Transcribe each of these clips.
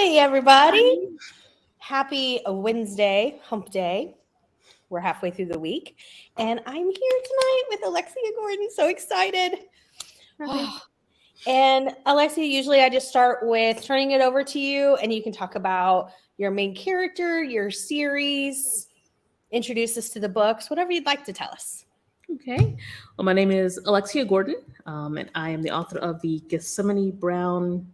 Hey, everybody. Happy Wednesday, hump day. We're halfway through the week. And I'm here tonight with Alexia Gordon. So excited. And Alexia, usually I just start with turning it over to you, and you can talk about your main character, your series, introduce us to the books, whatever you'd like to tell us. Okay. Well, my name is Alexia Gordon, and I am the author of the Gethsemane Brown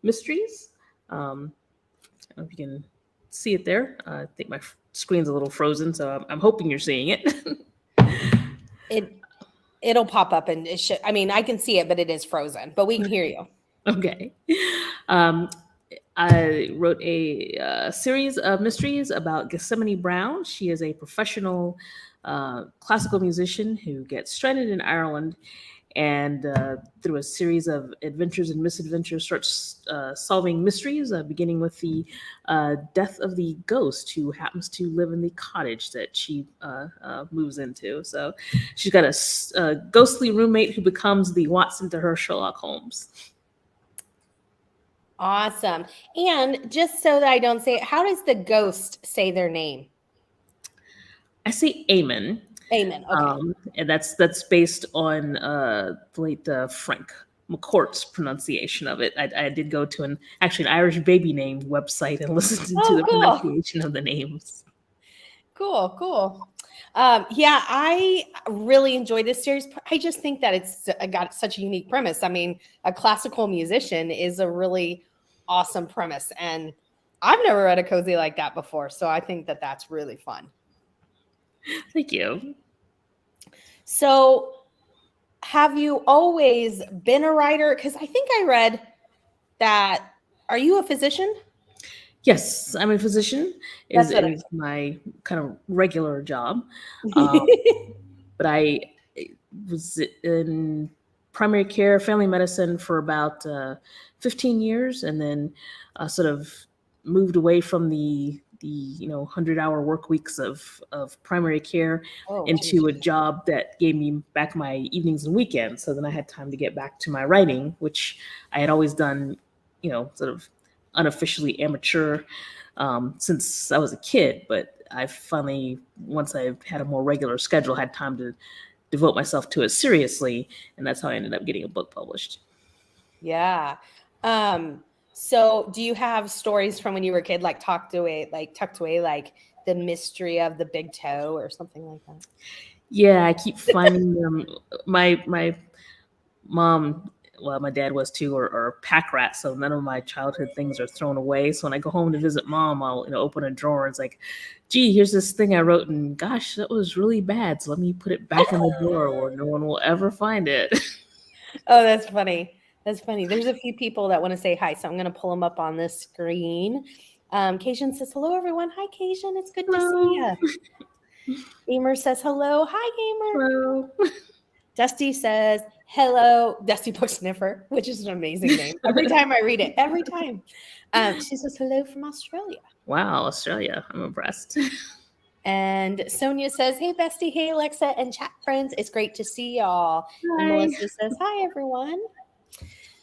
Mysteries. I don't know if you can see it there. I think my screen's a little frozen, so I'm hoping you're seeing it. It'll pop up, and it should. I mean, I can see it, but it is frozen. But we can hear you. Okay. I wrote a series of mysteries about Gethsemane Brown. She is a professional classical musician who gets stranded in Ireland, and through a series of adventures and misadventures starts solving mysteries, beginning with the death of the ghost who happens to live in the cottage that she moves into. So she's got a ghostly roommate who becomes the Watson to her Sherlock Holmes. Awesome. And just so that I don't say it, how does the ghost say their name? I say Amen. Amen. Okay. And that's based on the late Frank McCourt's pronunciation of it. I did go to an Irish baby name website and listened to the pronunciation of the names. Cool. Yeah, I really enjoyed this series. I just think that it's got such a unique premise. I mean, a classical musician is a really awesome premise, and I've never read a cozy like that before. So I think that that's really fun. Thank you. So have you always been a writer? Because I think I read that. Are you a physician? Yes, I'm a physician. Is my kind of regular job. But I was in primary care, family medicine for about 15 years, and then sort of moved away from the 100-hour work weeks of primary care into a job that gave me back my evenings and weekends. So then I had time to get back to my writing, which I had always done, sort of unofficially amateur since I was a kid. But I finally, once I had a more regular schedule, had time to devote myself to it seriously. And that's how I ended up getting a book published. Yeah. So do you have stories from when you were a kid, like tucked away, like the mystery of the big toe or something like that? Yeah, I keep finding them. My mom, well, my dad was too, or pack rat. So none of my childhood things are thrown away. So when I go home to visit mom, I'll open a drawer. And it's like, gee, here's this thing I wrote, and gosh, that was really bad. So let me put it back in the drawer where no one will ever find it. Oh, that's funny. That's funny. There's a few people that want to say hi, so I'm going to pull them up on this screen. Cajun says, hello, everyone. Hi, Cajun. It's good to see you. Gamer says, hello. Hi, Gamer. Hello. Dusty says, hello. Dusty Book Sniffer, which is an amazing name. Every time I read it, every time. She says, hello from Australia. Wow, Australia. I'm impressed. And Sonia says, hey, bestie. Hey, Alexa and chat friends. It's great to see y'all. Hi. And Melissa says, hi, everyone.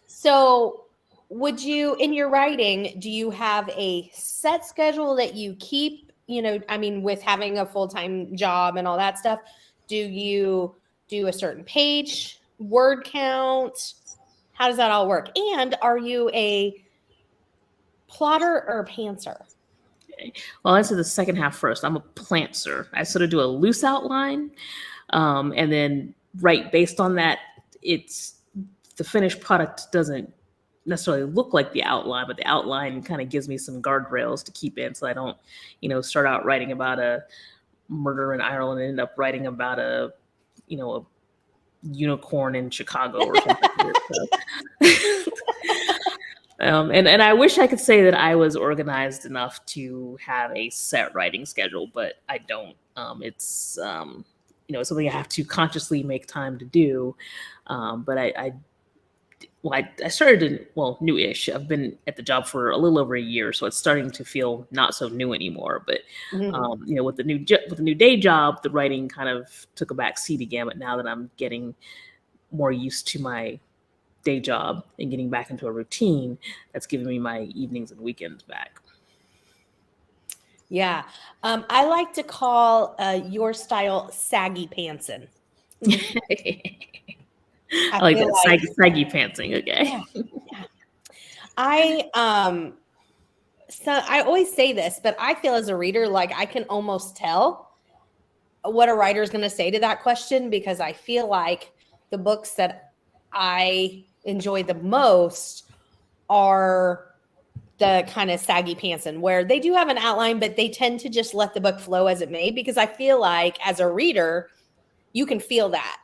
So would you, in your writing, do you have a set schedule that you keep, with having a full-time job and all that stuff? Do you do a certain page, word count? How does that all work? And are you a plotter or a pantser? Okay. Well, I'll answer the second half first. I'm a plantser. I sort of do a loose outline, and then write based on that. The finished product doesn't necessarily look like the outline, but the outline kind of gives me some guardrails to keep in, so I don't, start out writing about a murder in Ireland and end up writing about a unicorn in Chicago or something. And I wish I could say that I was organized enough to have a set writing schedule, but I don't. It's something I have to consciously make time to do. But I started in, newish. I've been at the job for a little over a year, so it's starting to feel not so new anymore. But with the new day job, the writing kind of took a back seat again. But now that I'm getting more used to my day job and getting back into a routine that's giving me my evenings and weekends back. Yeah. I like to call your style saggy pantsing. I like that. Saggy pantsing. Okay. Yeah. So I always say this, but I feel as a reader, like I can almost tell what a writer is going to say to that question, because I feel like the books that I enjoy the most are the kind of saggy pantsing, where they do have an outline, but they tend to just let the book flow as it may, because I feel like as a reader, you can feel that.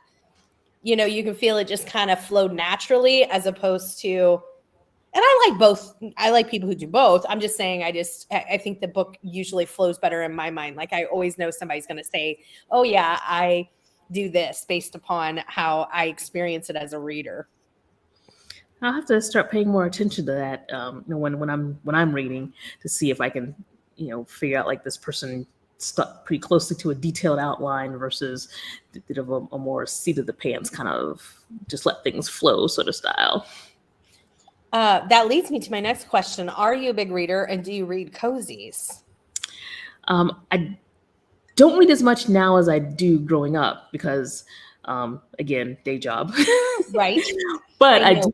You know, you can feel it just kind of flowed naturally, as opposed to, and I like both. I like people who do both. I'm just saying, I think the book usually flows better in my mind. Like I always know somebody's going to say, oh yeah, I do this based upon how I experience it as a reader. I'll have to start paying more attention to that when I'm reading, to see if I can, figure out like this person stuck pretty closely to a detailed outline versus a bit of a more seat of the pants kind of just let things flow sort of style. That leads me to my next question. Are you a big reader, and do you read cozies? I don't read as much now as I do growing up because, again, day job. Right. But I do.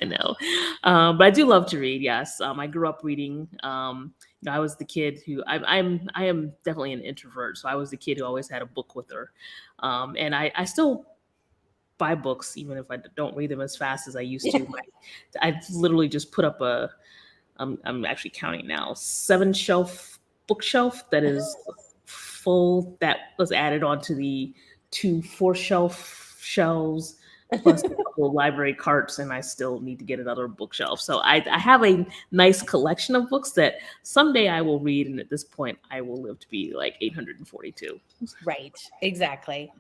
I know. But I do love to read. Yes. I grew up reading. I was the kid who I am definitely an introvert. So I was the kid who always had a book with her. And I still buy books, even if I don't read them as fast as I used to. I literally just put up I'm actually counting now, 7-shelf bookshelf that is full, that was added onto the 2 4-shelf shelves plus a couple of library carts, and I still need to get another bookshelf. So I have a nice collection of books that someday I will read, and at this point I will live to be like 842. Right. Exactly.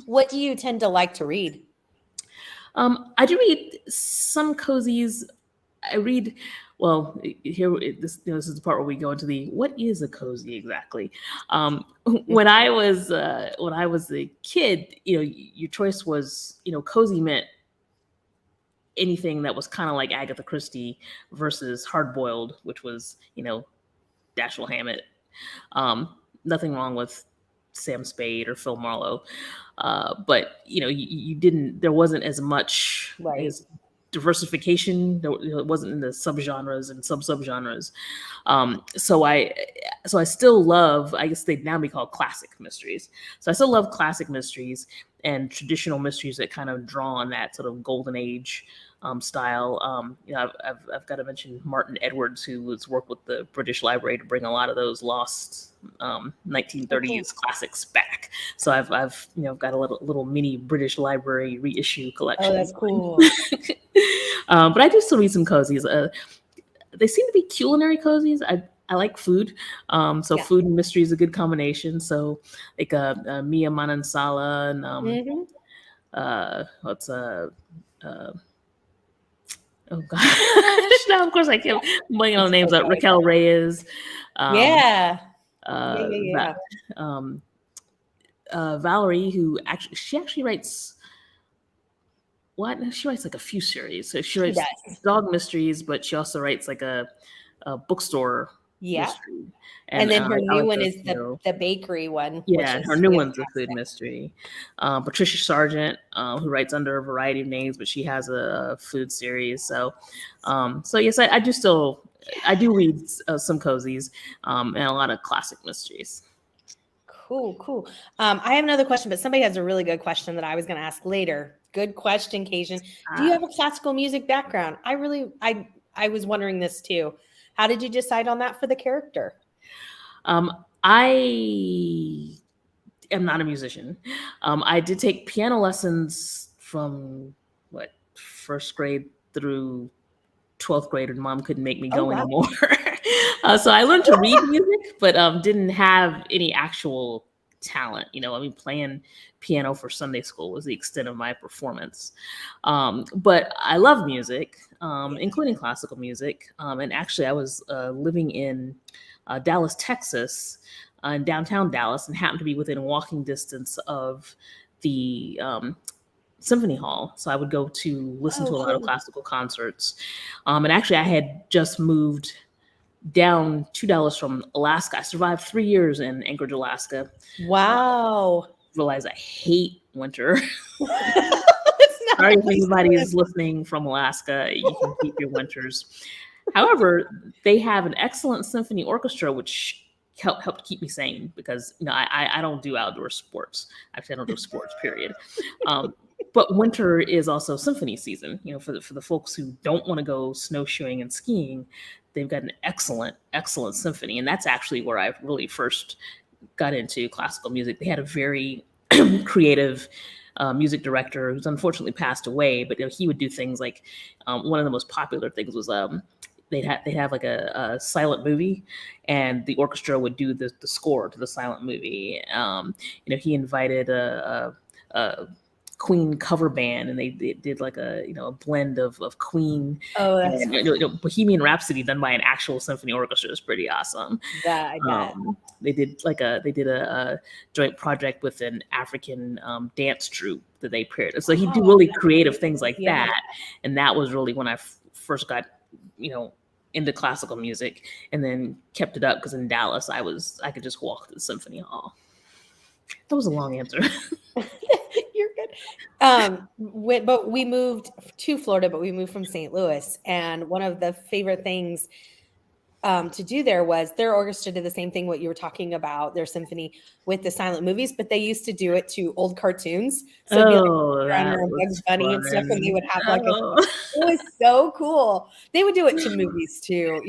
What do you tend to like to read? I do read some cozies. I read, well, this is the part where we go into the, what is a cozy exactly? When I was a kid, your choice was, cozy meant anything that was kind of like Agatha Christie versus Hardboiled, which was, Dashiell Hammett. Nothing wrong with Sam Spade or Phil Marlowe. But you didn't, there wasn't as much as diversification. It wasn't in the subgenres and subgenres. So I still love, I guess they'd now be called classic mysteries. So I still love classic mysteries and traditional mysteries that kind of draw on that sort of golden age style. I've got to mention Martin Edwards, who has worked with the British Library to bring a lot of those lost 1930s classics back. So I've got a little mini British Library reissue collection. Oh, that's cool. But I do still read some cozies. They seem to be culinary cozies. I like food. Food and mystery is a good combination. So like Mia Manansala and what's oh gosh, now of course I can't blanking on the names. Raquel Reyes. Valerie, who actually writes. She writes like a few series. So she writes dog mysteries, but she also writes like a bookstore mystery. And then her new one is the bakery one. Yeah, her new one's a food mystery. Patricia Sargent, who writes under a variety of names, but she has a food series. So yes, I do read some cozies and a lot of classic mysteries. Cool. I have another question, but somebody has a really good question that I was going to ask later. Good question, Cajun. Do you have a classical music background? I was wondering this too. How did you decide on that for the character? I am not a musician. I did take piano lessons from first grade through 12th grade, and Mom couldn't make me go anymore. So I learned to read music, but didn't have any actual talent. Playing piano for Sunday school was the extent of my performance. But I love music, including classical music. And actually, I was living in Dallas, Texas, in downtown Dallas, and happened to be within walking distance of the symphony hall. So I would go to listen to a lot of cool. classical concerts. And actually I had just moved down $2 from Alaska. I survived 3 years in Anchorage, Alaska. Wow. Realize I hate winter. It's not Sorry a if place to anybody live. is listening from Alaska. You can keep your winters. However, they have an excellent symphony orchestra, which helped keep me sane because I don't do outdoor sports. Actually, I don't do sports. Period. But winter is also symphony season. For the folks who don't want to go snowshoeing and skiing, they've got an excellent symphony, and that's actually where I really first got into classical music. They had a very creative music director who's unfortunately passed away, but he would do things like one of the most popular things was they'd have like a silent movie, and the orchestra would do the score to the silent movie. He invited a Queen cover band, and they did like a blend of Queen and Bohemian Rhapsody done by an actual symphony orchestra. Is pretty awesome. That I bet. They did a joint project with an African dance troupe that they paired. So he did really creative things like that, and that was really when I first got into classical music, and then kept it up because in Dallas I could just walk to the symphony hall. That was a long answer. You're good. But we moved to Florida, but we moved from St. Louis, and one of the favorite things to do there was their orchestra did the same thing what you were talking about, their symphony with the silent movies, but they used to do it to old cartoons. So it'd be like Bugs Bunny and stuff, and they would have it was so cool. They would do it to movies too,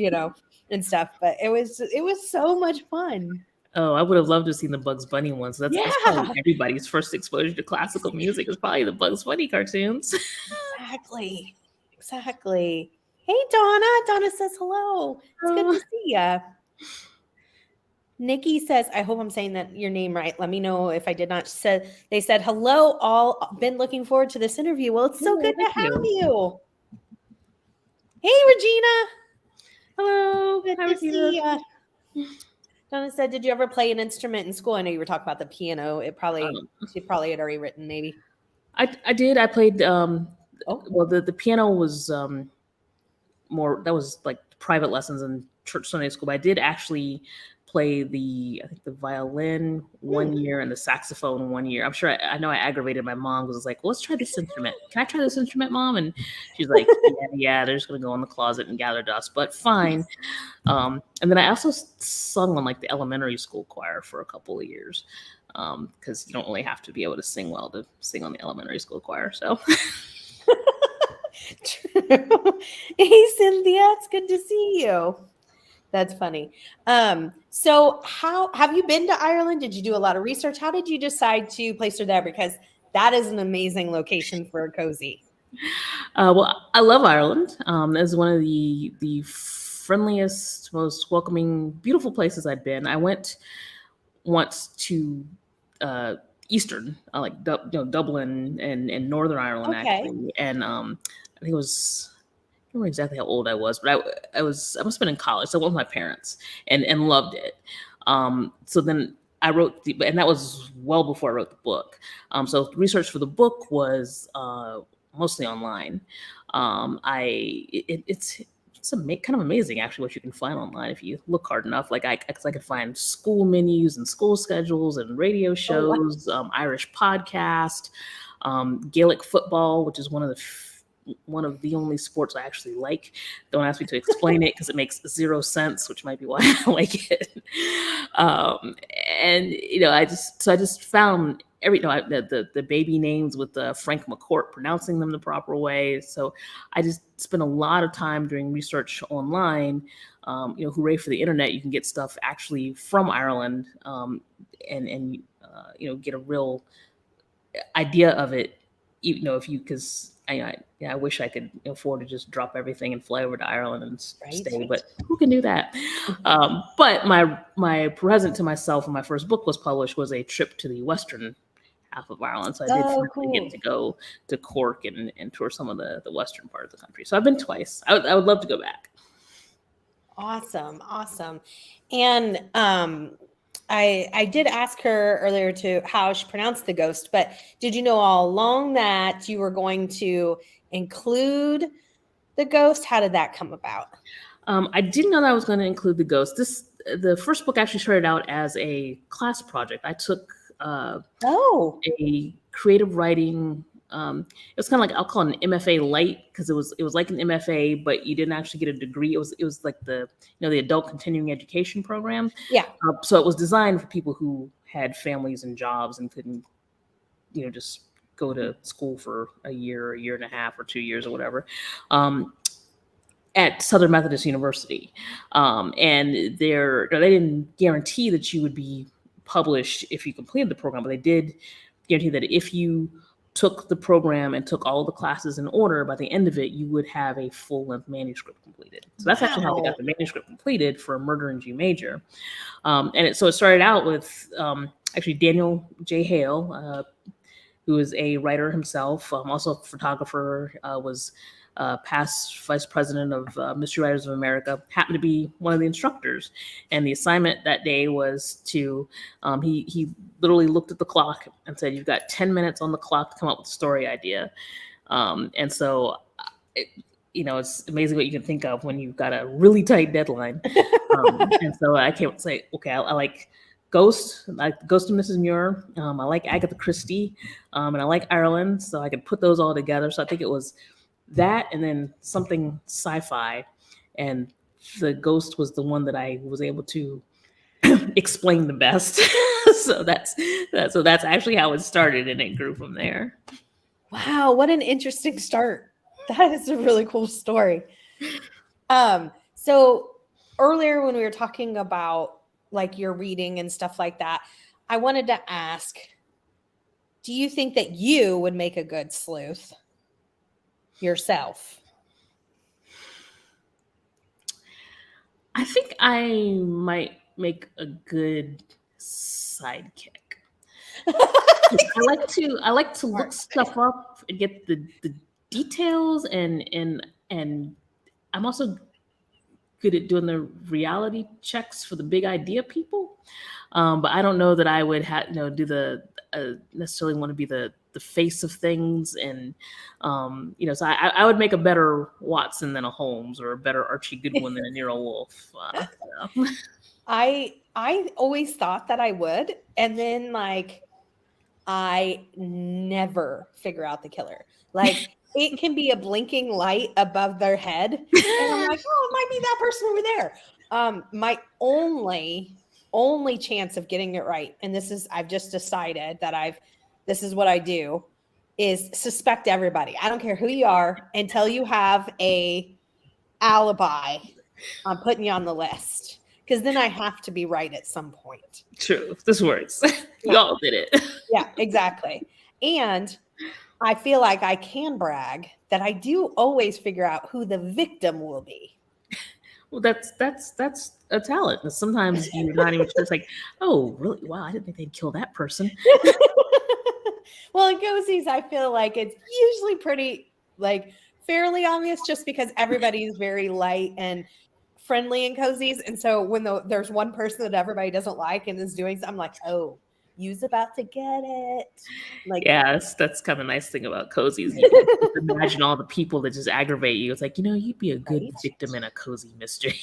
and stuff, but it was so much fun. Oh, I would have loved to have seen the Bugs Bunny ones. That's probably everybody's first exposure to classical music is probably the Bugs Bunny cartoons. Exactly. Hey, Donna. Donna says hello. It's good to see ya. Nikki says, I hope I'm saying that your name right. Let me know if I did not. They said, hello, all. Been looking forward to this interview. Well, it's so good to have you. Hey, Regina. Hello. Good to see ya. Donna said, did you ever play an instrument in school? I know you were talking about the piano. She probably had already written, maybe. I did. I played, well, the piano was more, that was like private lessons in church Sunday school, but I did actually play the violin 1 year and the saxophone 1 year. I'm sure I know I aggravated my mom because I was like, well, let's try this instrument. Can I try this instrument, Mom? And she's like, yeah, they're just going to go in the closet and gather dust, but fine. And then I also sung on like the elementary school choir for a couple of years because you don't really have to be able to sing well to sing on the elementary school choir. So. True. Hey, Cynthia, it's good to see you. That's funny. So how have you been to Ireland? Did you do a lot of research? How did you decide to place her there? Because that is an amazing location for a cozy. Well, I love Ireland. It's one of the friendliest, most welcoming, beautiful places I've been. I went once to Eastern, like Dublin and Northern Ireland, actually, and I think it was. I don't remember exactly how old I was, but I must have been in college. So I went with my parents and loved it. So then I wrote and that was well before I wrote the book. So research for the book was mostly online. It's kind of amazing actually what you can find online if you look hard enough. Like I could find school menus and school schedules and radio shows, Irish podcast, Gaelic football, which is one of the only sports I actually like. Don't ask me to explain it because it makes zero sense, which might be why I like it. And I just found the baby names with Frank McCourt pronouncing them the proper way. So I just spent a lot of time doing research online. Hooray for the internet! You can get stuff actually from Ireland, and get a real idea of it. Because I wish I could afford to just drop everything and fly over to Ireland and stay, but who can do that? But my present to myself when my first book was published was a trip to the western half of Ireland. So I did finally get to go to Cork and tour some of the western part of the country. So I've been twice. I would love to go back. Awesome. And I did ask her earlier to how she pronounced the ghost, but did you know all along that you were going to include the ghost? How did that come about? I didn't know that I was going to include the ghost. The first book actually started out as a class project. I took a creative writing. It was kind of like, I'll call it an MFA light, because it was like an MFA, but you didn't actually get a degree. It was like the adult continuing education program. Yeah. So it was designed for people who had families and jobs and couldn't just go to school for a year and a half, or 2 years, or whatever. At Southern Methodist University, and they didn't guarantee that you would be published if you completed the program, but they did guarantee that if you took the program and took all the classes in order, by the end of it, you would have a full-length manuscript completed. So that's actually how I got the manuscript completed for a Murder in G Major. So it started out with actually Daniel J. Hale, who is a writer himself, also a photographer, was past vice president of Mystery Writers of America, happened to be one of the instructors. And the assignment that day was to, he literally looked at the clock and said, "You've got 10 minutes on the clock to come up with a story idea." And so, it's amazing what you can think of when you've got a really tight deadline. And so I came and say, okay, I like Ghost, like Ghost of Mrs. Muir. I like Agatha Christie, and I like Ireland, so I could put those all together. So I think it was that, and then something sci-fi, and the ghost was the one that I was able to explain the best. So that's actually how it started, and it grew from there. Wow, what an interesting start. That is a really cool story. So earlier when we were talking about like your reading and stuff like that, I wanted to ask, do you think that you would make a good sleuth yourself? I think I might make a good sidekick. I like to look stuff up and get the details, and I'm also good at doing the reality checks for the big idea people. But I don't know that I would do the necessarily want to be the face of things, and so I would make a better Watson than a Holmes, or a better Archie Goodwin than a Nero Wolfe. I always thought that I would, and then like I never figure out the killer. Like it can be a blinking light above their head, and I'm like, oh, it might be that person over there. My only chance of getting it right, and I've just decided that this is what I do, is suspect everybody. I don't care who you are until you have a alibi. I'm putting you on the list, because then I have to be right at some point. True. This works. Y'all did it. Yeah, exactly. And I feel like I can brag that I do always figure out who the victim will be. Well, that's a talent. Sometimes you're not even sure. It's like, oh, really? Wow, I didn't think they'd kill that person. Well, in Cozies, I feel like it's usually pretty, like, fairly obvious, just because everybody is very light and friendly in Cozies. And so when there's one person that everybody doesn't like and is doing something, I'm like, oh, you's about to get it. Like, yes, that's kind of a nice thing about Cozies. You can imagine all the people that just aggravate you. It's like, you'd be a good victim in a cozy mystery.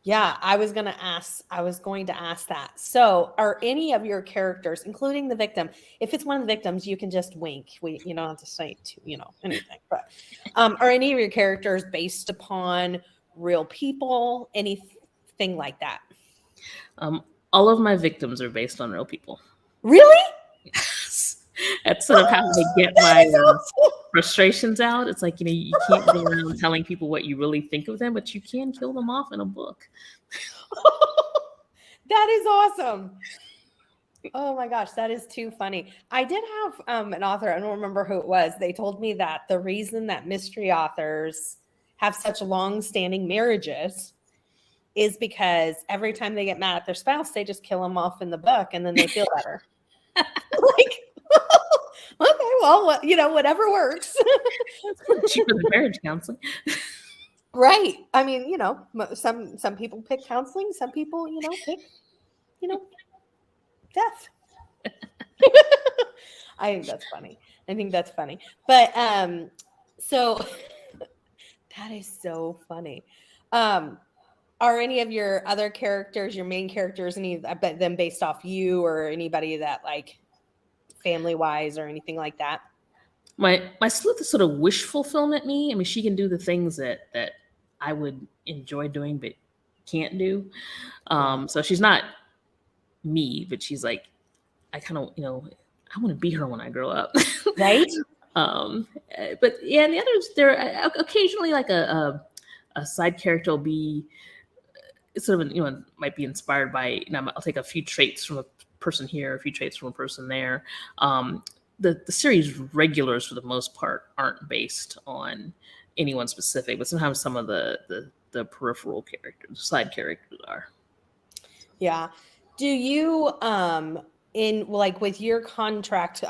Yeah, I was going to ask that. So are any of your characters, including the victim, if it's one of the victims, you can just wink. You don't have to say anything. But are any of your characters based upon real people, anything like that? All of my victims are based on real people. Really? Yes. That's sort of how I get my frustrations out. It's like, you can't go around telling people what you really think of them, but you can kill them off in a book. That is awesome. Oh my gosh, that is too funny. I did have an author, I don't remember who it was. They told me that the reason that mystery authors have such long-standing marriages is because every time they get mad at their spouse, they just kill them off in the book, and then they feel better. Like, okay, well, whatever works. That's cheaper than marriage counseling. Right. I mean, some people pick counseling, some people, pick, death. I think that's funny. But so that is so funny. Are any of your other characters, your main characters, any of them based off you or anybody that like family wise or anything like that? My sleuth is sort of wish fulfillment me. I mean, she can do the things that I would enjoy doing but can't do. So she's not me, but she's like, I kind of, I want to be her when I grow up. Right. But yeah, and the others, they're occasionally like a side character will be sort of, might be inspired by, I'll take a few traits from a person here, a few traits from a person there. The series regulars for the most part aren't based on anyone specific, but sometimes some of the peripheral characters, side characters are. Yeah. Do you in like with your contract,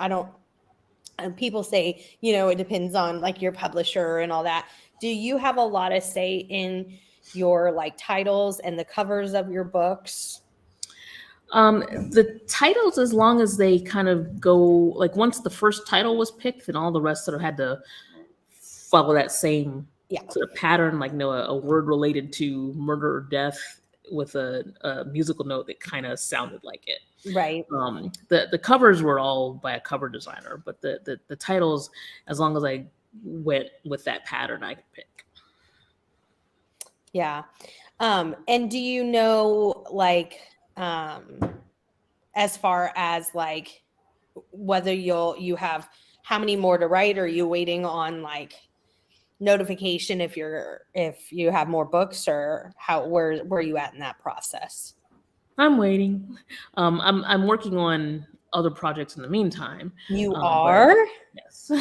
people say, it depends on like your publisher and all that. Do you have a lot of say in your like titles and the covers of your books? The titles, as long as they kind of go, like once the first title was picked, then all the rest sort of had to follow that same sort of pattern, like a word related to murder or death with a musical note that kind of sounded like it. Right. The covers were all by a cover designer, but the titles, as long as I went with that pattern, I could pick. Yeah. And do you know, like, as far as like whether you have how many more to write, or are you waiting on like notification if you have more books, or where are you at in that process? I'm waiting. I'm working on other projects in the meantime. You are? Yes.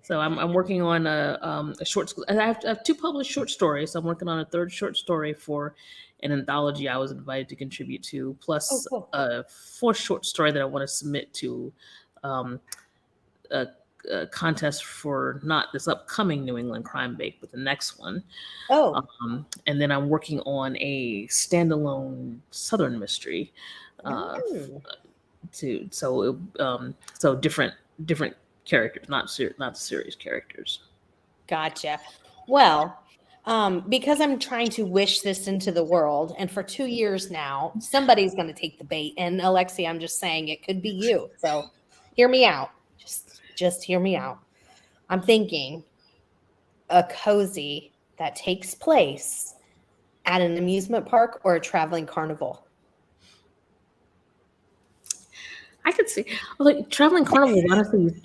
So I'm working on a short. I have 2 published short stories. So I'm working on a 3rd short story for an anthology I was invited to contribute to, plus a 4th short story that I want to submit to a contest for not this upcoming New England Crime Bake, but the next one. And then I'm working on a standalone Southern mystery. So different characters, not series characters. Gotcha. Well, because I'm trying to wish this into the world, and for 2 years now, somebody's going to take the bait. And Alexia, I'm just saying it could be you. So hear me out. Just hear me out. I'm thinking a cozy that takes place at an amusement park or a traveling carnival. I could see, like, traveling carnival honestly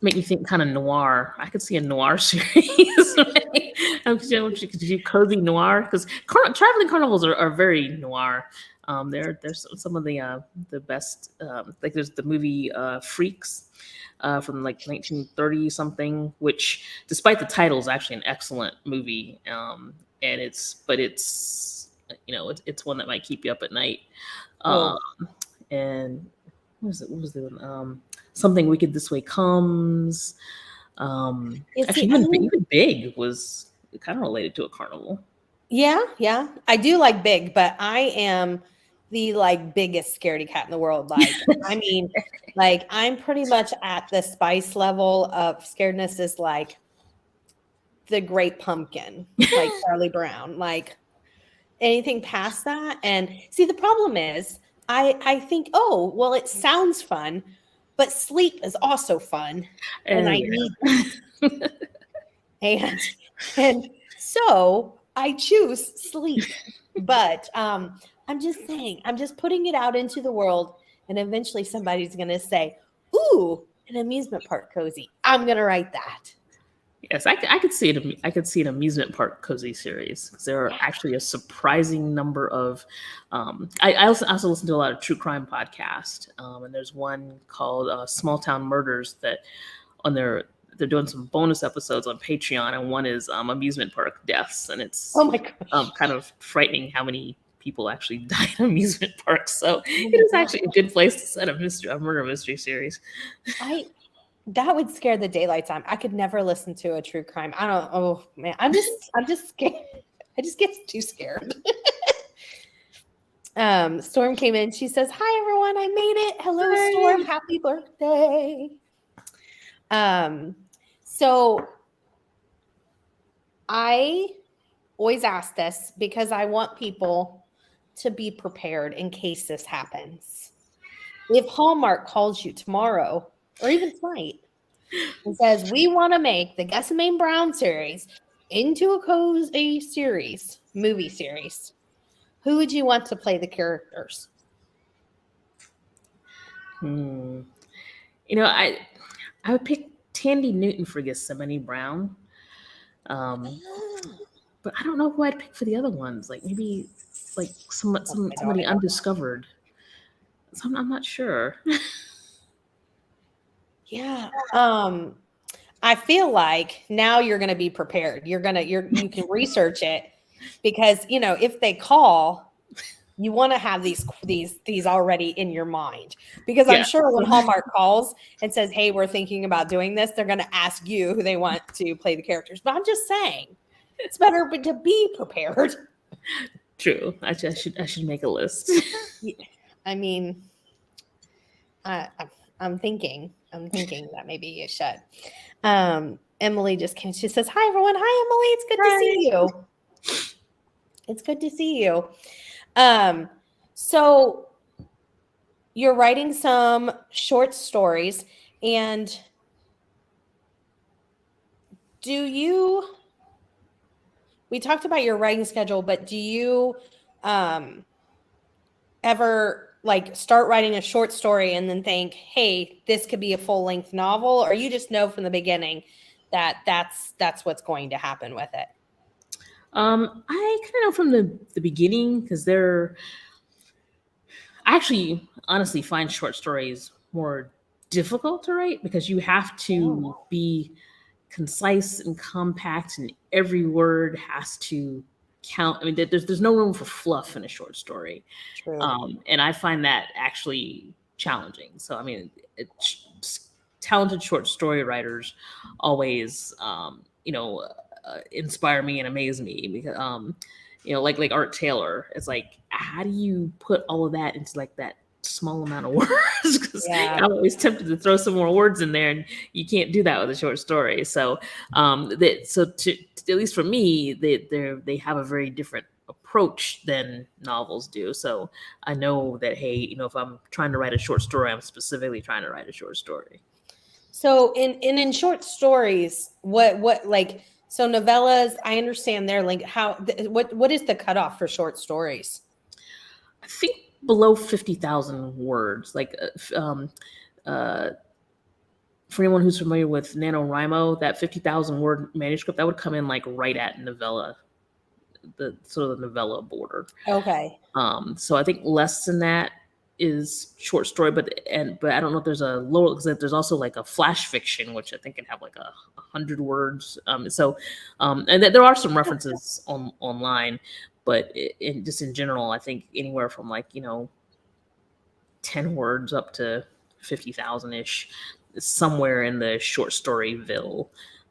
make me think kind of noir. I could see a noir series. Cozy noir, because traveling carnivals are very noir. There's some of the best. Like there's the movie Freaks from like 1930 something, which despite the title is actually an excellent movie. And it's one that might keep you up at night. And what was the one? Something Wicked This Way Comes. Actually, even Big was kind of related to a carnival. Yeah. I do like Big, but I am the like biggest scaredy cat in the world. Like, I mean, like I'm pretty much at the spice level of scaredness is like the Great Pumpkin, like Charlie Brown, like anything past that. And see, the problem is I think, oh, well, it sounds fun, but sleep is also fun. And I need and so I choose sleep. But I'm just saying, I'm just putting it out into the world, and eventually somebody's going to say, ooh, an amusement park cozy. I'm going to write that. Yes, I could see it. I could see an amusement park cozy series. There are actually a surprising number of. I also listen to a lot of true crime podcasts, and there's one called Small Town Murders that they're doing some bonus episodes on Patreon, and one is amusement park deaths, and it's kind of frightening how many people actually die in amusement parks. So it is actually a good place to set a murder mystery series. That would scare the daylights out. I could never listen to a true crime. I don't. Oh man, I'm just scared. I just get too scared. Storm came in. She says, "Hi everyone, I made it. Hello, Hi. Storm. Happy birthday." So I always ask this because I want people to be prepared in case this happens. If Hallmark calls you tomorrow or even tonight and says, "We want to make the GETHSEMANE Brown series into a cozy series, movie series," who would you want to play the characters? You know, I would pick Tandy Newton for Gethsemane Brown. But I don't know who I'd pick for the other ones. Like maybe like somebody undiscovered. So I'm not sure. Yeah. I feel like now you're going to be prepared. You can research it because, if they call, you want to have these already in your mind, because I'm sure when Hallmark calls and says, "Hey, we're thinking about doing this," they're going to ask you who they want to play the characters. But I'm just saying, it's better to be prepared. True. I should make a list. I mean, I'm thinking that maybe you should. Emily just came. She says, "Hi everyone. Hi Emily. It's good to see you. It's good to see you." So you're writing some short stories, and we talked about your writing schedule, but do you ever like start writing a short story and then think, "Hey, this could be a full-length novel," or you just know from the beginning that that's what's going to happen with it? I kind of know from the beginning, because I actually honestly find short stories more difficult to write because you have to be concise and compact, and every word has to count. I mean, there's no room for fluff in a short story. True. And I find that actually challenging. So, I mean, talented short story writers always, inspire me and amaze me because, like Art Taylor. It's like, how do you put all of that into like that small amount of words? Because I'm always tempted to throw some more words in there, and you can't do that with a short story. So, at least for me, they have a very different approach than novels do. So I know that, hey, if I'm trying to write a short story, I'm specifically trying to write a short story. So in short stories, what like, so novellas, I understand they're like, what is the cutoff for short stories? I think below 50,000 words. Like, for anyone who's familiar with NaNoWriMo, that 50,000 word manuscript, that would come in like right at novella, the sort of the novella border. Okay. So I think less than that is short story, but I don't know if there's a lower, because there's also like a flash fiction, which I think can have like 100 words. And there are some references online, but just in general, I think anywhere from like 10 words up to 50,000 ish, somewhere in the short storyville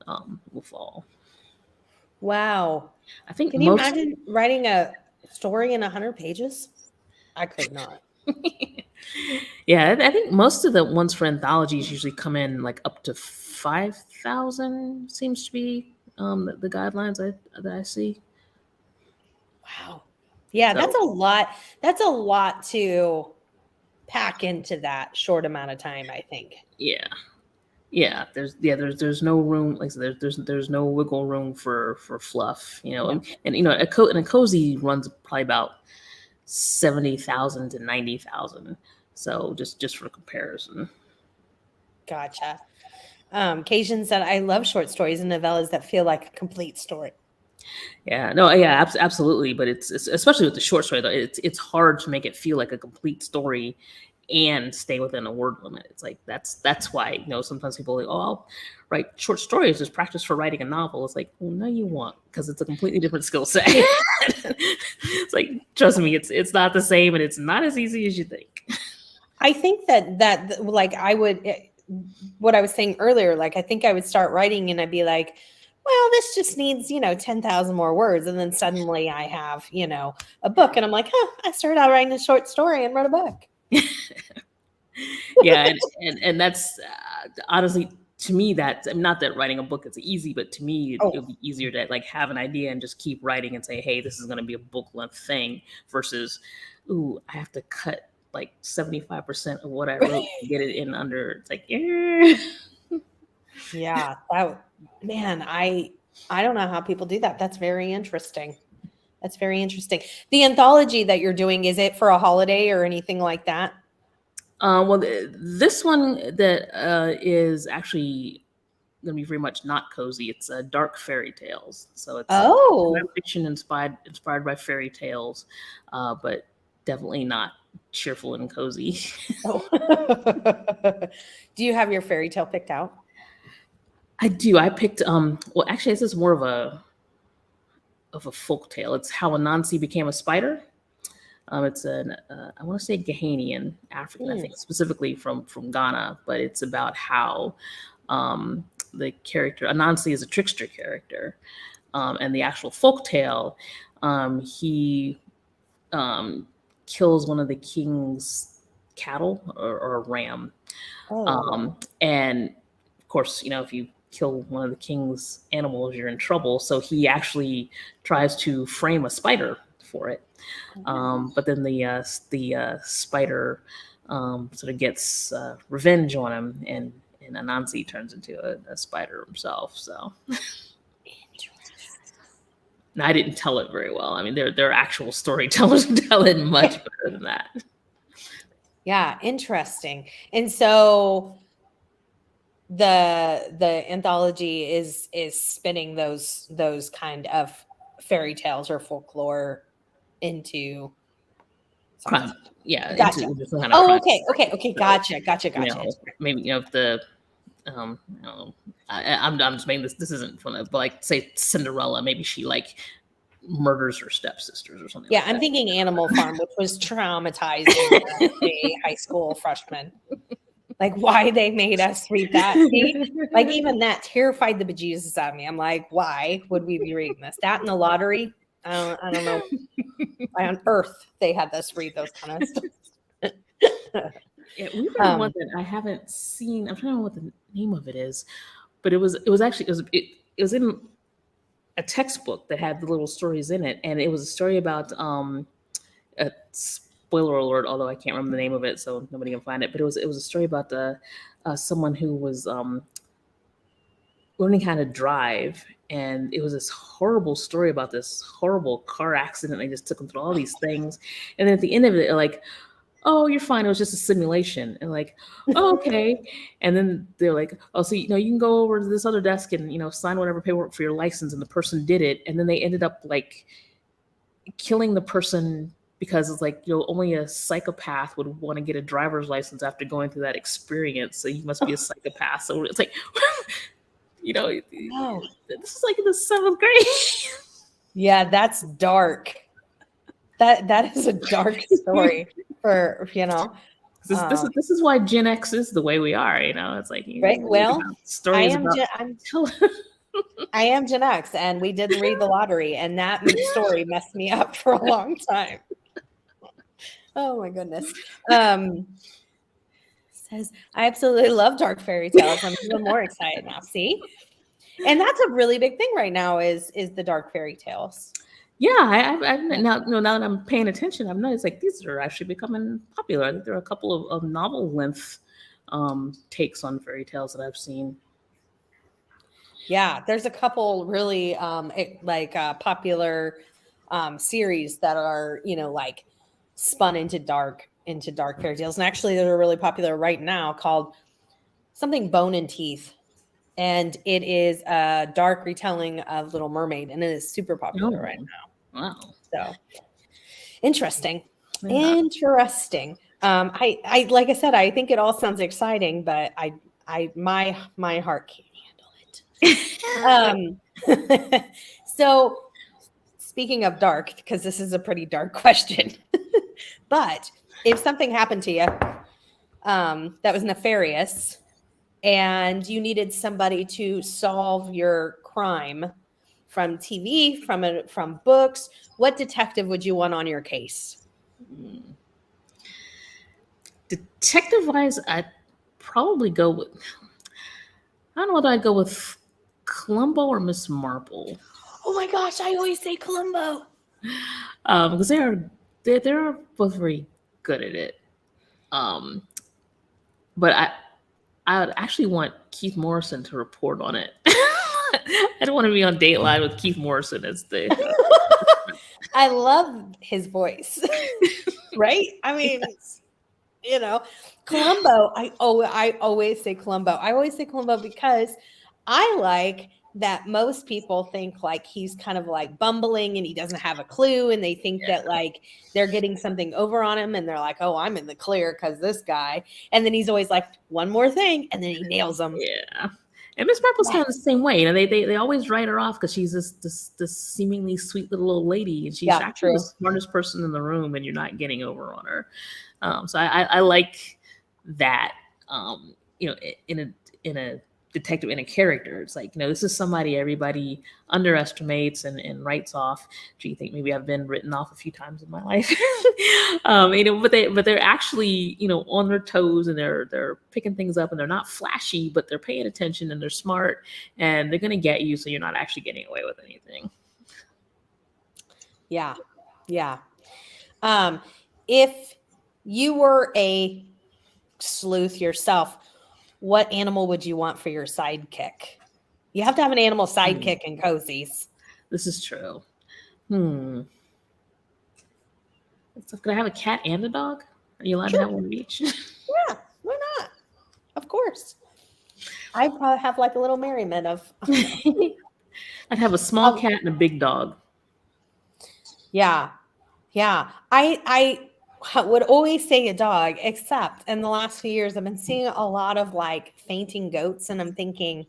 will fall. Wow. I think. Can you imagine writing a story in 100 pages? I could not. Yeah, I think most of the ones for anthologies usually come in like up to 5,000. Seems to be the guidelines that I see. Wow. Yeah, that's a lot. That's a lot to pack into that short amount of time, I think. Yeah. There's no room. Like, there's no wiggle room for fluff. And a cozy runs probably about 70,000 to 90,000. So just for comparison. Gotcha. Cajun said, "I love short stories and novellas that feel like a complete story." Yeah, no, yeah, absolutely. But it's especially with the short story, though, it's hard to make it feel like a complete story and stay within a word limit. It's like that's why sometimes people are like, "Oh, I'll write short stories as practice for writing a novel." It's like, well, no, you won't, because it's a completely different skill set. It's like, trust me, it's not the same, and it's not as easy as you think. I think that like what I was saying earlier, like I think I would start writing and I'd be like, well, this just needs, 10,000 more words. And then suddenly I have, a book and I'm like, I started out writing a short story and wrote a book. Yeah. And that's honestly, to me, not that writing a book is easy, but to me, it'll be easier to like have an idea and just keep writing and say, hey, this is going to be a book length thing versus, ooh, I have to cut like 75% of what I wrote to get it in under. It's like, yeah, man, I don't know how people do that. That's very interesting. That's very interesting. The anthology that you're doing, is it for a holiday or anything like that? Well, this one that is actually going to be very much not cozy. It's dark fairy tales. So it's fiction inspired by fairy tales, but definitely not cheerful and cozy. Oh. Do you have your fairy tale picked out? I do. I picked well, actually, this is more of a folk tale. It's how Anansi became a spider. It's an I want to say Ghanaian African, I think specifically from Ghana, but it's about how the character Anansi is a trickster character, and the actual folk tale, he kills one of the king's cattle or a ram, and of course, if you kill one of the king's animals, you're in trouble. So he actually tries to frame a spider for it. But then the spider sort of gets revenge on him, and Anansi turns into a spider himself. So, and I didn't tell it very well. I mean, their actual storytellers tell it much better than that. Yeah, interesting. And so the anthology is spinning those kind of fairy tales or folklore into crime. Yeah. Gotcha. Into some kind of crime. Okay. Gotcha. Maybe the I'm just making this isn't fun, but like say Cinderella, maybe she like murders her stepsisters or something. Yeah, like I'm that. thinking Animal Farm, which was traumatizing as a high school freshman. Like why they made us read that. See? Like even that terrified the bejesus out of me. I'm like, why would we be reading this? That and The Lottery. I don't know why on earth they had us read those kind of stuff. Yeah, we read one that I haven't seen. I'm trying to remember what the name of it is, but it was in a textbook that had the little stories in it, and it was a story about a spoiler alert, although I can't remember the name of it, so nobody can find it. But it was a story about someone who was learning how to drive, and it was this horrible story about this horrible car accident. They just took them through all these things, and then at the end of it, they're like, oh, you're fine. It was just a simulation. And like, oh, okay. And then they're like, oh, so, you can go over to this other desk and, sign whatever paperwork for your license. And the person did it. And then they ended up like killing the person because it's like, only a psychopath would want to get a driver's license after going through that experience. So you must be a psychopath. So it's like, this is like in the 7th grade. Yeah, that's dark. That is a dark story. For this is why Gen X is the way we are, it's like right. Well, stories I am Gen X, and we didn't read The Lottery, and that story messed me up for a long time. Oh my goodness. Says I absolutely love dark fairy tales. I'm even more excited now. See, and that's a really big thing right now is the dark fairy tales. Yeah, I've now that I'm paying attention, I've noticed like these are actually becoming popular. I think there are a couple of novel length takes on fairy tales that I've seen. Yeah, there's a couple really popular series that are like spun into dark fairy tales, and actually they're really popular right now called something Bone and Teeth. And it is a dark retelling of Little Mermaid, and it is super popular right now. Wow. So interesting. Yeah. Interesting. I like I said, I think it all sounds exciting, but my heart can't handle it. So speaking of dark, because this is a pretty dark question, but if something happened to you that was nefarious, and you needed somebody to solve your crime from TV, from books, what detective would you want on your case? Detective wise, I'd probably go with, I don't know whether I'd go with Columbo or Miss Marple. Oh my gosh, I always say Columbo. Because they're both very good at it. But I would actually want Keith Morrison to report on it. I don't want to be on Dateline with Keith Morrison as the. I love his voice, right? I mean, Yes. you know, Columbo. I always say Columbo. I always say Columbo because I like that most people think like he's kind of like bumbling and he doesn't have a clue, and they think that like they're getting something over on him, and they're like, "Oh, I'm in the clear because this guy," and then he's always like, "One more thing," and then he nails them. Yeah. And Miss Marple's kind of the same way. You know, they always write her off because she's this seemingly sweet little old lady, and she's actually the smartest person in the room, and you're not getting over on her. So I like that. You know, in a detective, in a character, it's like, you know, this is somebody everybody underestimates and writes off. Do you think maybe I've been written off a few times in my life? You know, but they're actually, you know, on their toes, and they're picking things up, and they're not flashy, but they're paying attention, and they're smart, and they're going to get you, so you're not actually getting away with anything. Yeah. If you were a sleuth yourself, what animal would you want for your sidekick? You have to have an animal sidekick in cozies. This is true. So could I have a cat and a dog? Are you allowed to have one of each? Yeah, why not? Of course. I'd probably have like a little merriment of. I'd have a small cat and a big dog. Yeah. I would always say a dog, except in the last few years, I've been seeing a lot of like fainting goats, and I'm thinking,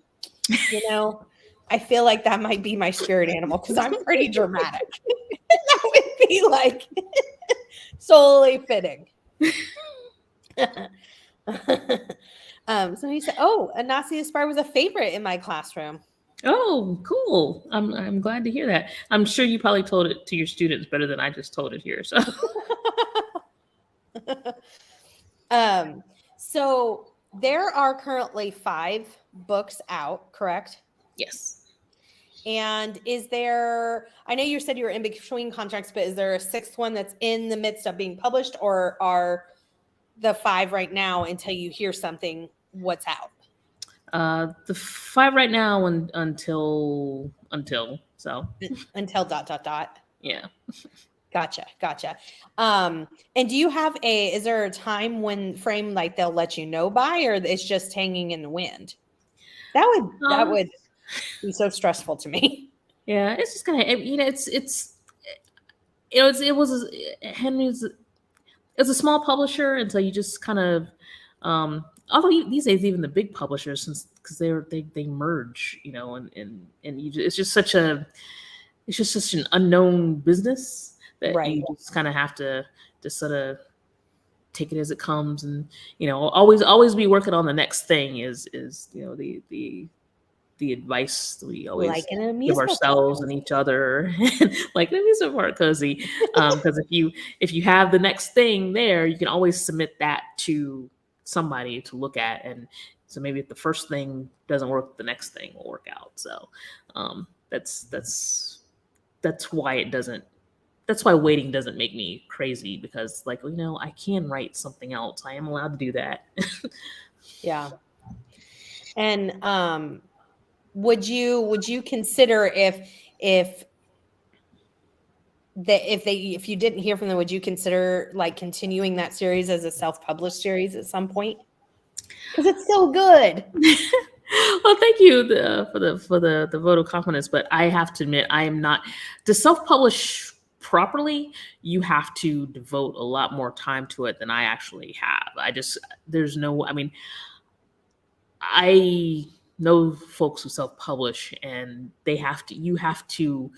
you know, I feel like that might be my spirit animal because I'm pretty dramatic. That would be like solely fitting. So he said, "Oh, a Nazi aspire was a favorite in my classroom." Oh, cool. I'm glad to hear that. I'm sure you probably told it to your students better than I just told it here. So so there are currently 5 books out, correct? Yes. And is there, I know you said you were in between contracts, but is there a 6th one that's in the midst of being published, or are the 5 right now until you hear something what's out? The 5 right now until so until ... Yeah. Gotcha. And do you have is there a time when frame like they'll let you know by, or it's just hanging in the wind? That would be so stressful to me. Yeah, it's just kind of, you know, it's a small publisher, and so you just kind of, although these days even the big publishers, since because they merge, you know, and it's just such an unknown business that you just kind of have to just sort of take it as it comes, and, you know, always be working on the next thing is you know, the advice we always like give ourselves and each other. Like, let me support cozy, because if you have the next thing there, you can always submit that to somebody to look at, and so maybe if the first thing doesn't work, the next thing will work out. So that's why waiting doesn't make me crazy, because, like, you know, I can write something else. I am allowed to do that. Yeah. And would you consider if you didn't hear from them, would you consider like continuing that series as a self-published series at some point? Because it's so good. Well, thank you for the vote of confidence, but I have to admit, I am not, to self-publish properly, you have to devote a lot more time to it than I actually have. I mean, I know folks who self-publish, and you have to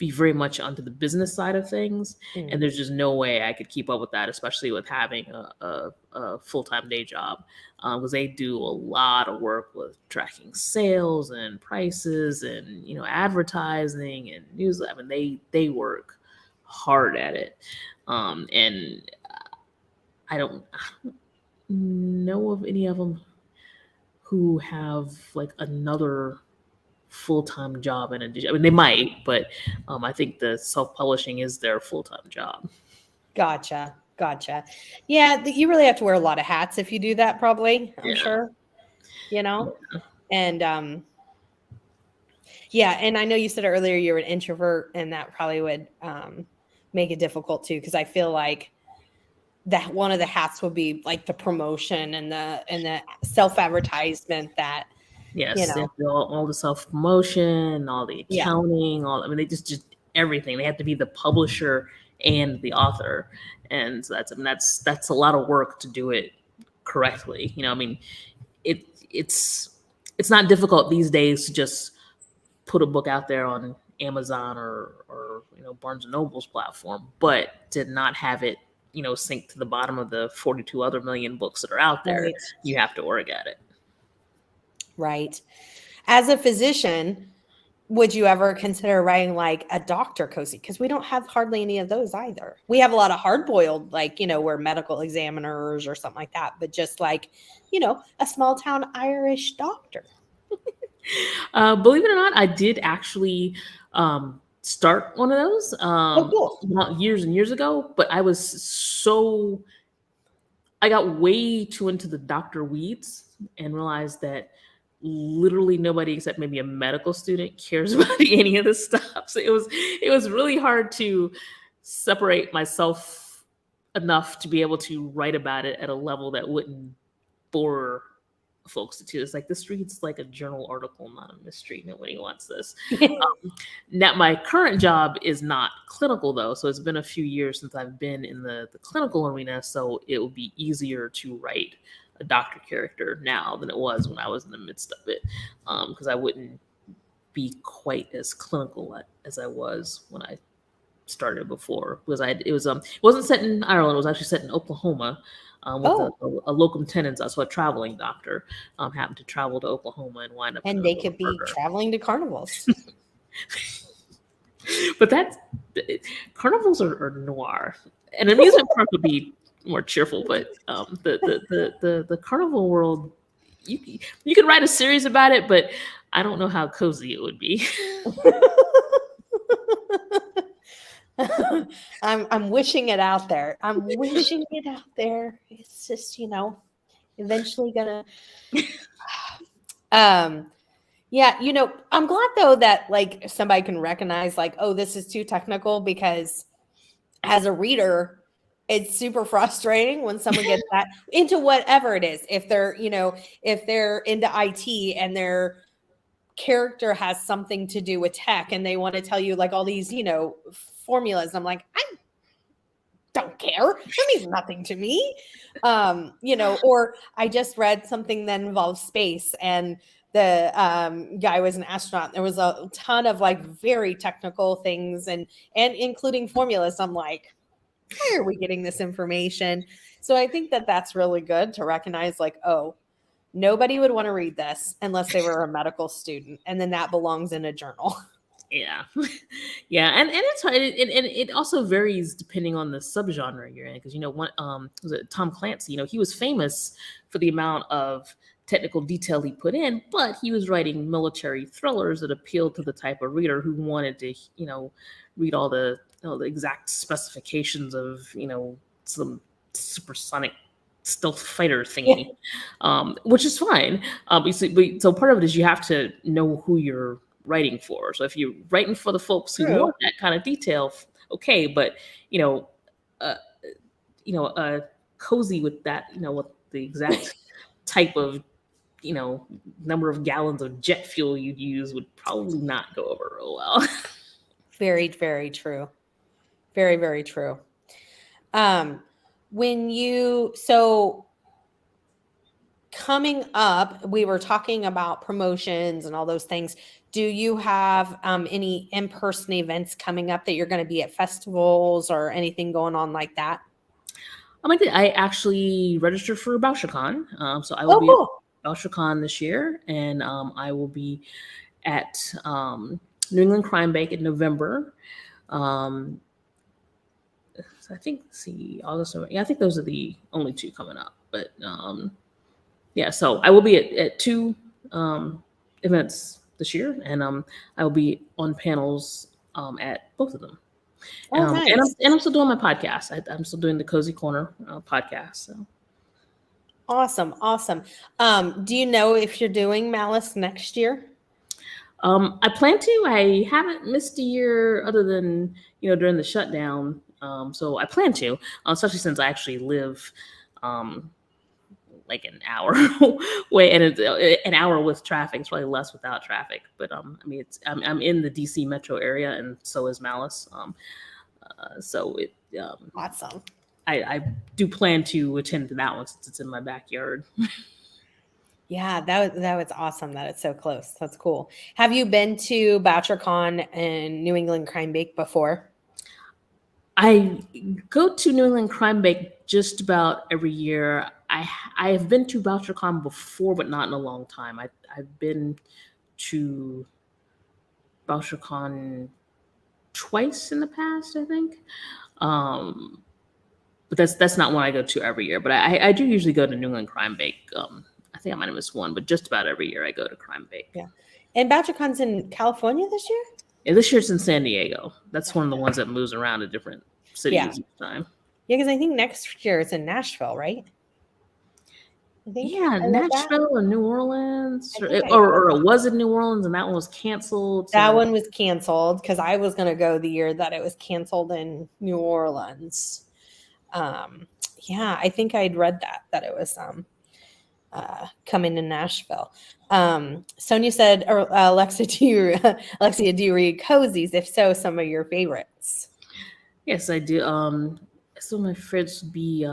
be very much onto the business side of things. And there's just no way I could keep up with that, especially with having a full-time day job, because they do a lot of work with tracking sales and prices and, you know, advertising and news. I mean, they work hard at it. And I don't know of any of them who have like another full-time job in addition. I mean, they might, but I think the self-publishing is their full-time job. Gotcha. Yeah, you really have to wear a lot of hats if you do that, probably, I'm sure, you know? And yeah, and I know you said earlier you're an introvert, and that probably would make it difficult too, because I feel like that one of the hats would be like the promotion and the self-advertisement that, yes, you know, all the self-promotion, all the accounting, I mean, they just everything. They have to be the publisher and the author, and so that's a lot of work to do it correctly. You know, I mean, it's not difficult these days to just put a book out there on Amazon or you know, Barnes and Noble's platform, but to not have it, you know, sink to the bottom of the 42 other million books that are out there, you have to work at it. Right. As a physician, would you ever consider writing like a doctor cozy? Because we don't have hardly any of those either. We have a lot of hard-boiled, like, you know, we're medical examiners or something like that, but just like, you know, a small town Irish doctor. Believe it or not, I did actually start one of those years and years ago, but I got way too into the doctor weeds and realized that literally nobody except maybe a medical student cares about any of this stuff. So it was really hard to separate myself enough to be able to write about it at a level that wouldn't bore folks to tears. Like, this reads like a journal article, not a mystery. Nobody wants this. Now, my current job is not clinical though, so it's been a few years since I've been in the clinical arena, so it will be easier to write a doctor character now than it was when I was in the midst of it, because I wouldn't be quite as clinical as I was when I started before, because it wasn't set in Ireland. It was actually set in Oklahoma, with a locum tenens, so a traveling doctor happened to travel to Oklahoma and wind up. And they could be traveling to carnivals. But carnivals are noir, and amusement park would be more cheerful. But the carnival world, you could write a series about it, but I don't know how cozy it would be. I'm wishing it out there. It's just, you know, eventually gonna. Yeah, you know, I'm glad though that like somebody can recognize like, oh, this is too technical, because as a reader, it's super frustrating when someone gets that into whatever it is. If they're, you know, if they're into IT and their character has something to do with tech and they want to tell you like all these, you know, formulas. I'm like, I don't care. That means nothing to me. You know, or I just read something that involves space, and the guy was an astronaut. There was a ton of like very technical things and including formulas. I'm like, where are we getting this information? So I think that that's really good to recognize like, oh, nobody would want to read this unless they were a medical student, and then that belongs in a journal. Yeah. Yeah. And it's hard. And it also varies depending on the subgenre you're in. Because, you know, was it Tom Clancy? You know, he was famous for the amount of technical detail he put in, but he was writing military thrillers that appealed to the type of reader who wanted to, you know, read all the, you know, the exact specifications of, you know, some supersonic stealth fighter thingy, which is fine. So part of it is you have to know who you're writing for. So if you're writing for the folks who want that kind of detail, okay, but cozy with that, you know, with the exact type of, you know, number of gallons of jet fuel you'd use would probably not go over real well. Very, very true. Very, very true. So coming up, we were talking about promotions and all those things. Do you have any in-person events coming up that you're going to be at festivals or anything going on like that? I actually registered for BoucherCon, so I will Oh, be at cool. BoucherCon this year, and I will be at New England Crime Bake in November. Um, I think, August. Yeah, I think those are the only two coming up. But yeah, so I will be at two events this year, and I will be on panels at both of them. Oh, nice. And I'm still doing my podcast. I'm still doing the Cozy Corner podcast. So. Awesome. Awesome. Do you know if you're doing Malice next year? I plan to. I haven't missed a year other than, during the shutdown. So I plan to, especially since I actually live like an hour away, and it's an hour with traffic. It's probably less without traffic. But I mean, I'm in the DC metro area, and so is Malice. So it Awesome. I do plan to attend to that one since it's in my backyard. Yeah, that was awesome that it's so close. That's cool. Have you been to BoucherCon and New England Crime Bake before? I go to New England Crime Bake just about every year. I have been to BoucherCon before, but not in a long time. I've been to BoucherCon twice in the past, I think. But that's not one I go to every year. But I do usually go to New England Crime Bake. I think I might have missed one, but just about every year I go to Crime Bake. Yeah. And BoucherCon's in California this year? Yeah, this year it's in San Diego. That's one of the ones that moves around to different cities each time. Yeah, because I think next year it's in Nashville, right? I think Nashville or New Orleans, or it was in New Orleans, and that one was canceled. That one was canceled because I was going to go the year that it was canceled in New Orleans. Yeah, I think I'd read that it was coming to Nashville. Sonia said, or Alexia, do you read cozies? If so, some of your favorites. Yes, I do. Some of my favorites would be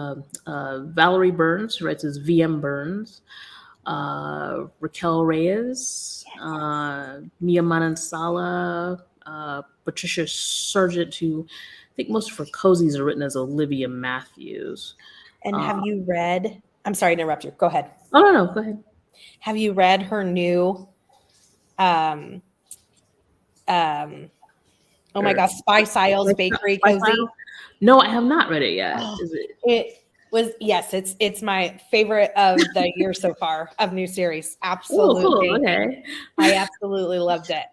Valerie Burns, who writes as VM Burns, Raquel Reyes, Mia Manansala, Patricia Sargent, who I think most of her cozies are written as Olivia Matthews. And have you read? I'm sorry to interrupt you. Go ahead. Oh, no, go ahead. Have you read her new oh my gosh, Spice Isles Bakery cozy? No, I have not read it yet. Is it? It was, yes, it's my favorite of the year so far of new series. Absolutely. Cool. Okay. I absolutely loved it.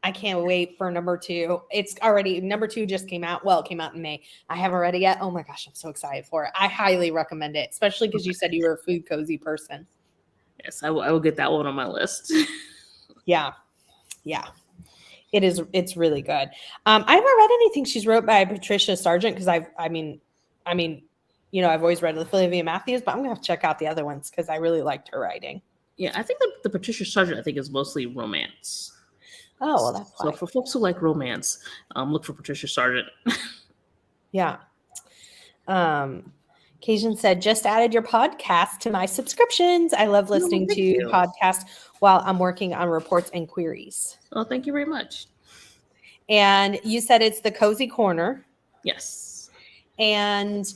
I can't wait for number 2. It's already, number 2 just came out. Well, it came out in May. I haven't read it yet. Oh my gosh, I'm so excited for it. I highly recommend it, especially because you said you were a food cozy person. Yes, I will get that one on my list. Yeah. It's really good. I haven't read anything she's wrote by Patricia Sargent because I've always read Olivia Matthews, but I'm gonna have to check out the other ones because I really liked her writing. Yeah, I think the Patricia Sargent is mostly romance. Oh, well, that's so for folks who like romance, look for Patricia Sargent. Yeah. Cajun said, just added your podcast to my subscriptions. I love listening to podcasts while I'm working on reports and queries. Oh, thank you very much. And you said it's the Cozy Corner. Yes. And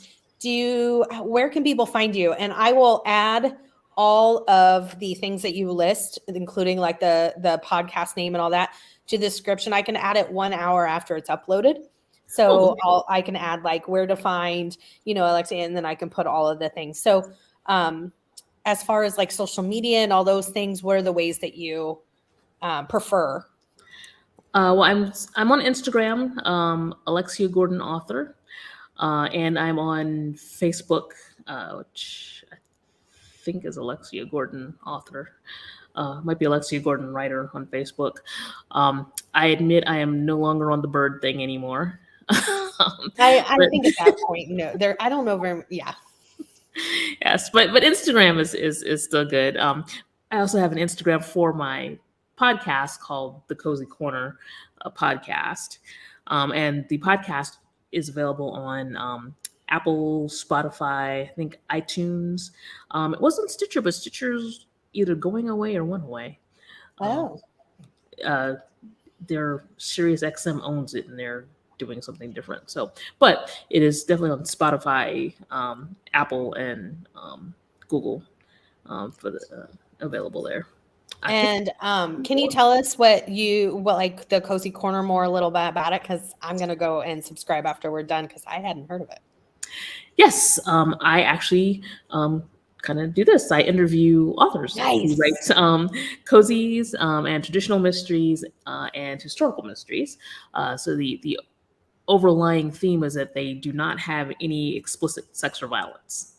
where can people find you? And I will add all of the things that you list, including like the podcast name and all that, to the description. I can add it 1 hour after it's uploaded. So I can add like where to find, Alexia, and then I can put all of the things. So as far as like social media and all those things, what are the ways that you prefer? Well, I'm on Instagram, Alexia Gordon author, and I'm on Facebook, which I think is Alexia Gordon author. Might be Alexia Gordon writer on Facebook. I admit I am no longer on the bird thing anymore. I think at that point, I don't know very. Yeah. Yes, but Instagram is still good. I also have an Instagram for my podcast called The Cozy Corner podcast, and the podcast is available on Apple, Spotify, I think iTunes. It wasn't Stitcher, but Stitcher's either going away or went away. Oh. their Sirius XM owns it, and they're doing something different. So, but it is definitely on Spotify, Apple, and Google for the available there. And can you tell us what like the Cozy Corner more a little bit about it? Because I'm gonna go and subscribe after we're done because I hadn't heard of it. Yes, I actually kind of do this. I interview authors who write cozies and traditional mysteries and historical mysteries. So the overlying theme is that they do not have any explicit sex or violence.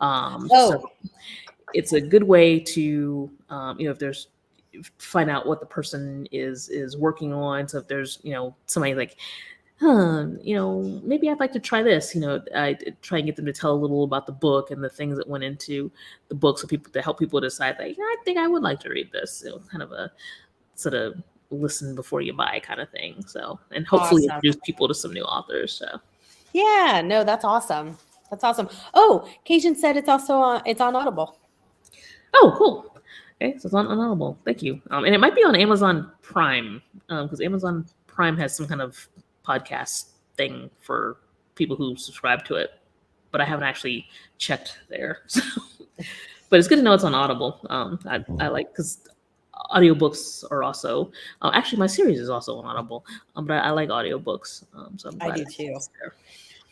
So it's a good way to if there's find out what the person is working on. So if there's somebody like, maybe I'd like to try this. I try and get them to tell a little about the book and the things that went into the book, so people to help people decide, like, I think I would like to read this. Kind of a sort of listen before you buy kind of thing. So, and hopefully introduce people to some new authors. So, yeah, no, that's awesome. That's awesome. Oh, Cajun said it's also it's on Audible. Oh, cool. Okay, so it's on Audible. Thank you. And it might be on Amazon Prime because Amazon Prime has some kind of podcast thing for people who subscribe to it, but I haven't actually checked there. So, but it's good to know it's on Audible. I like, because audiobooks are also actually my series is also on Audible, but I like audiobooks. So I'm glad I do too.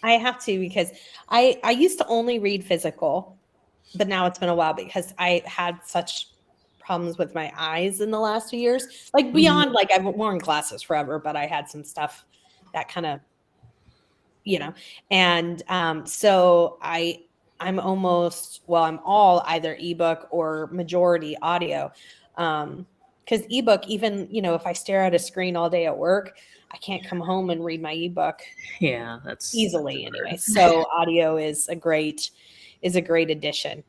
I have to, because I used to only read physical, but now it's been a while because I had such problems with my eyes in the last few years, like beyond like I've worn glasses forever, but I had some stuff that kind of, and so I'm all either ebook or majority audio, because ebook, even if I stare at a screen all day at work, I can't come home and read my ebook that's easily anyway. So audio is a great addition.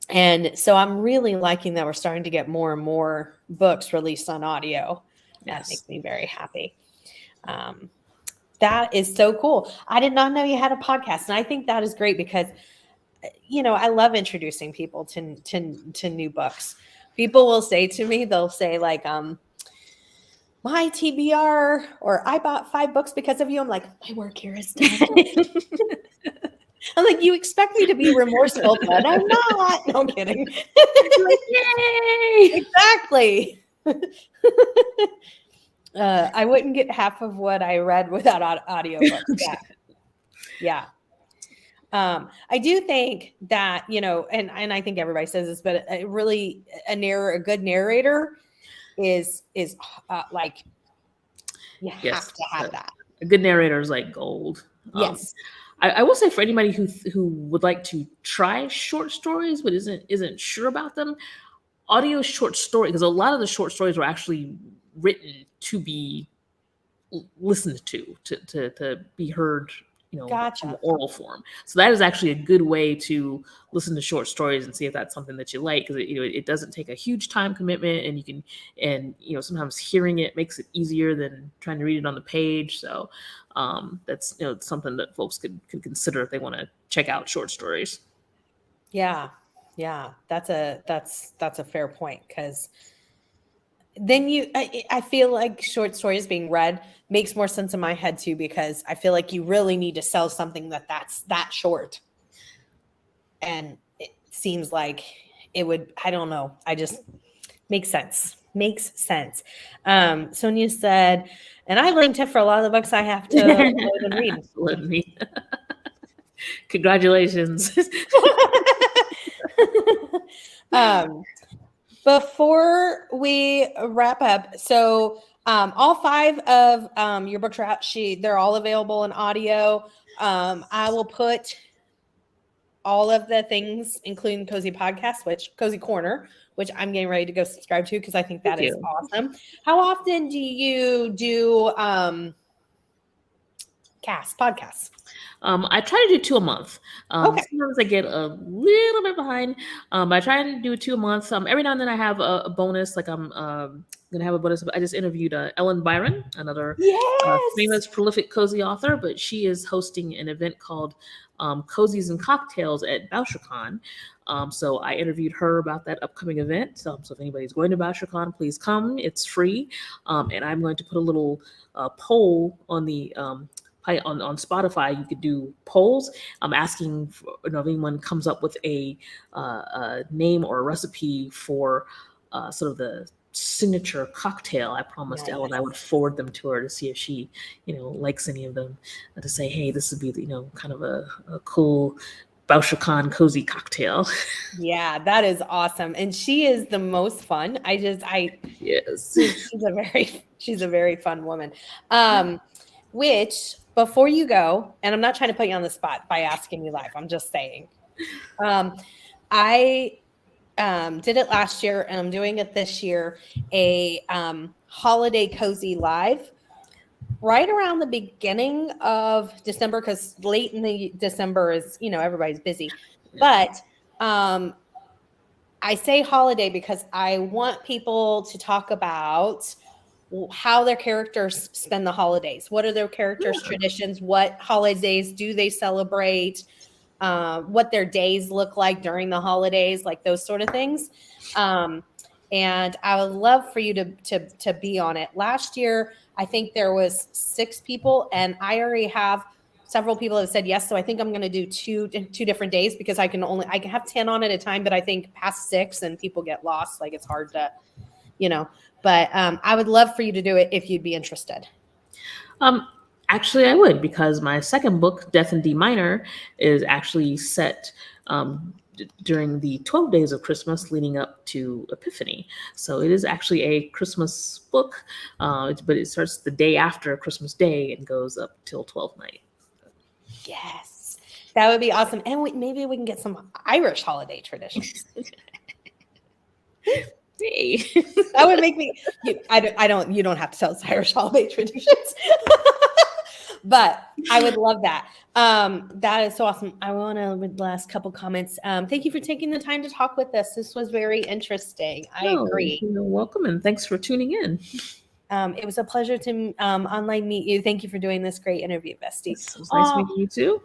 And so I'm really liking that we're starting to get more and more books released on audio. That makes me very happy. That is so cool. I did not know you had a podcast. And I think that is great because, I love introducing people to new books. People will say to me, they'll say like, my TBR, or I bought 5 books because of you. I'm like, my work here is done. I'm like, you expect me to be remorseful, but I'm not. No, I'm kidding. Like, yay! Exactly. I wouldn't get half of what I read without audiobooks. Yeah. I do think that, and I think everybody says this, but a good narrator is like, you have to have that. A good narrator is like gold. Yes. I will say, for anybody who would like to try short stories but isn't sure about them, audio short story, because a lot of the short stories were actually written to be listened to be heard, Gotcha. in oral form. So that is actually a good way to listen to short stories and see if that's something that you like, because it doesn't take a huge time commitment, and you can sometimes hearing it makes it easier than trying to read it on the page. So that's something that folks could consider if they want to check out short stories. Yeah, that's a fair point, because then I feel like short stories being read makes more sense in my head too, because I feel like you really need to sell something that's that short, and it seems like it would. I don't know. I just makes sense. Sonia said, and I linked it for a lot of the books I have to load and read. Absolutely. Congratulations. Before we wrap up, so all 5 of your books are out. They're all available in audio. I will put all of the things, including Cozy Corner, which I'm getting ready to go subscribe to, because I think that is awesome. How often do you do podcasts? I try to do 2 a month. Okay. Sometimes I get a little bit behind, but I try to do 2 a month. Every now and then I have a bonus, like I'm going going to have a bonus. I just interviewed Ellen Byron, another Yes. famous, prolific cozy author, but she is hosting an event called Cozies and Cocktails at BoucherCon. So I interviewed her about that upcoming event. So if anybody's going to BoucherCon, please come. It's free. And I'm going to put a little poll on the on Spotify. You could do polls. I'm asking if anyone comes up with a name or a recipe for sort of the signature cocktail. I promised Ellen I would forward them to her to see if she, likes any of them, to say, hey, this would be, kind of a cool BoucherCon cozy cocktail. Yeah, that is awesome. And she is the most fun. Yes. She's a very fun woman. Which, before you go, and I'm not trying to put you on the spot by asking you live, I'm just saying, I did it last year and I'm doing it this year, a holiday cozy live right around the beginning of December, because late in the December is, everybody's busy. But I say holiday because I want people to talk about how their characters spend the holidays. What are their characters' traditions? What holidays do they celebrate? What their days look like during the holidays, like those sort of things. And I would love for you to be on it. Last year, I think there was 6 people, and I already have several people have said yes. So I think I'm going to do two different days, because I can have 10 on at a time, but I think past 6 and people get lost. Like, it's hard to, but I would love for you to do it if you'd be interested. Actually, I would, because my second book, Death in D Minor, is actually set during the 12 days of Christmas leading up to Epiphany. So it is actually a Christmas book, but it starts the day after Christmas Day and goes up till 12th night. Yes, that would be awesome. And maybe we can get some Irish holiday traditions. Hey. That would make me, you don't have to tell us Irish holiday traditions. But I would love that. That is so awesome. I want to, with the last couple comments, thank you for taking the time to talk with us. This was very interesting. I agree. You're welcome, and thanks for tuning in. It was a pleasure to online meet you. Thank you for doing this great interview, Bestie. It was nice meeting you too.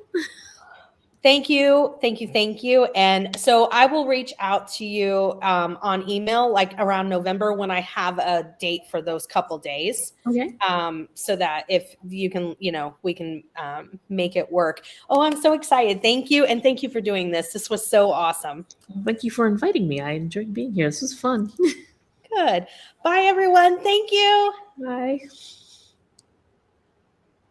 Thank you. And so I will reach out to you on email, like around November, when I have a date for those couple days. Okay. So that if you can, we can make it work. Oh, I'm so excited. Thank you. And thank you for doing this. This was so awesome. Thank you for inviting me. I enjoyed being here. This was fun. Good. Bye, everyone. Thank you. Bye.